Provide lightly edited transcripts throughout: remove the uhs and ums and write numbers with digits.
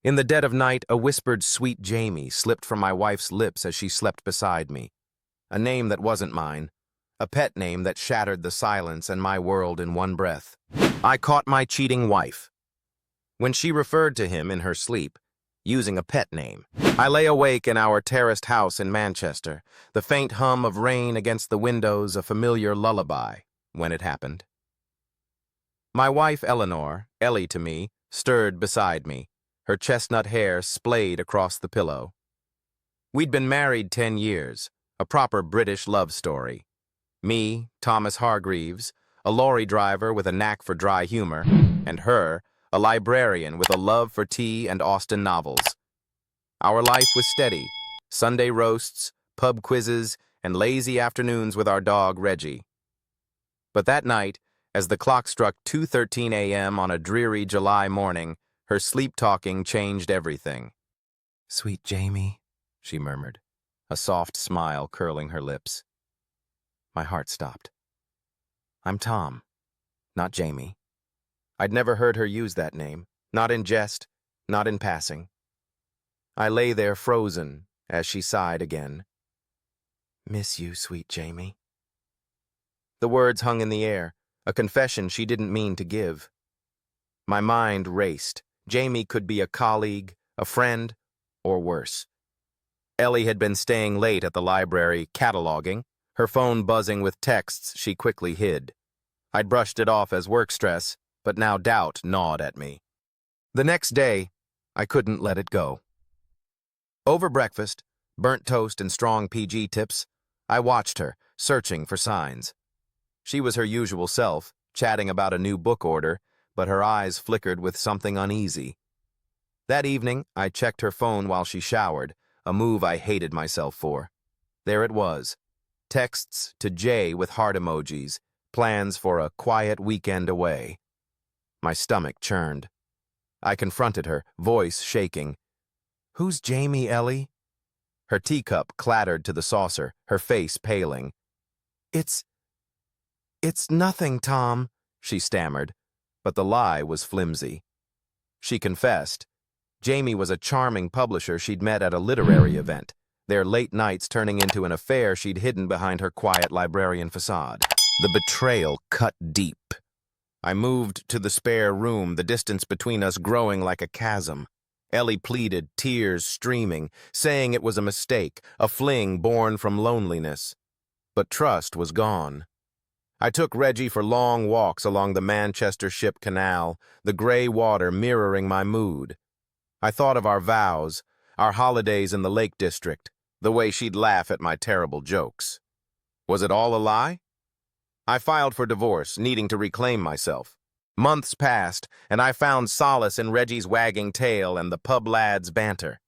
In the dead of night, a whispered "Sweet Jamie" slipped from my wife's lips as she slept beside me. A name that wasn't mine. A pet name that shattered the silence and my world in one breath. I caught my cheating wife. When she referred to him in her sleep, using a pet name. I lay awake in our terraced house in Manchester, the faint hum of rain against the windows a familiar lullaby, when it happened. My wife Eleanor, Ellie to me, stirred beside me, her chestnut hair splayed across the pillow. We'd been married 10 years, a proper British love story. Me, Thomas Hargreaves, a lorry driver with a knack for dry humor, and her, a librarian with a love for tea and Austen novels. Our life was steady, Sunday roasts, pub quizzes, and lazy afternoons with our dog Reggie. But that night, as the clock struck 2:13 a.m. on a dreary July morning, her sleep-talking changed everything. "Sweet Jamie," she murmured, a soft smile curling her lips. My heart stopped. I'm Tom, not Jamie. I'd never heard her use that name, not in jest, not in passing. I lay there frozen as she sighed again. "Miss you, sweet Jamie." The words hung in the air, a confession she didn't mean to give. My mind raced. Jamie could be a colleague, a friend, or worse. Ellie had been staying late at the library, cataloging, her phone buzzing with texts she quickly hid. I'd brushed it off as work stress, but now doubt gnawed at me. The next day, I couldn't let it go. Over breakfast, burnt toast and strong PG tips, I watched her, searching for signs. She was her usual self, chatting about a new book order, but her eyes flickered with something uneasy. That evening, I checked her phone while she showered, a move I hated myself for. There it was. Texts to Jay with heart emojis, plans for a quiet weekend away. My stomach churned. I confronted her, voice shaking. "Who's Jamie, Ellie?" Her teacup clattered to the saucer, her face paling. It's nothing, Tom," she stammered, but the lie was flimsy. She confessed. Jamie was a charming publisher she'd met at a literary event, their late nights turning into an affair she'd hidden behind her quiet librarian facade. The betrayal cut deep. I moved to the spare room, the distance between us growing like a chasm. Ellie pleaded, tears streaming, saying it was a mistake, a fling born from loneliness. But trust was gone. I took Reggie for long walks along the Manchester Ship Canal, the gray water mirroring my mood. I thought of our vows, our holidays in the Lake District, the way she'd laugh at my terrible jokes. Was it all a lie? I filed for divorce, needing to reclaim myself. Months passed, and I found solace in Reggie's wagging tail and the pub lads' banter.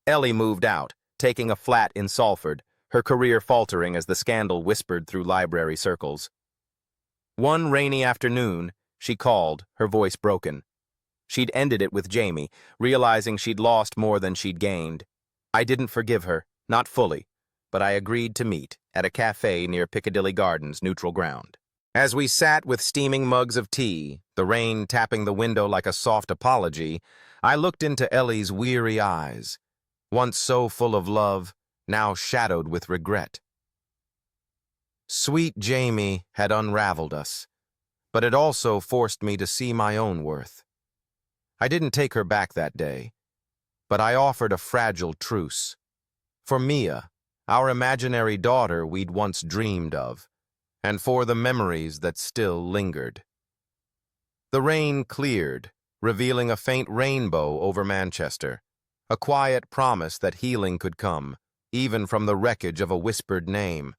Ellie moved out, taking a flat in Salford, her career faltering as the scandal whispered through library circles. One rainy afternoon, she called, her voice broken. She'd ended it with Jamie, realizing she'd lost more than she'd gained. I didn't forgive her, not fully, but I agreed to meet at a cafe near Piccadilly Gardens, neutral ground. As we sat with steaming mugs of tea, the rain tapping the window like a soft apology, I looked into Ellie's weary eyes, once so full of love, now shadowed with regret. Sweet Jamie had unraveled us, but it also forced me to see my own worth. I didn't take her back that day, but I offered a fragile truce. For Mia, our imaginary daughter we'd once dreamed of, and for the memories that still lingered. The rain cleared, revealing a faint rainbow over Manchester, a quiet promise that healing could come, even from the wreckage of a whispered name.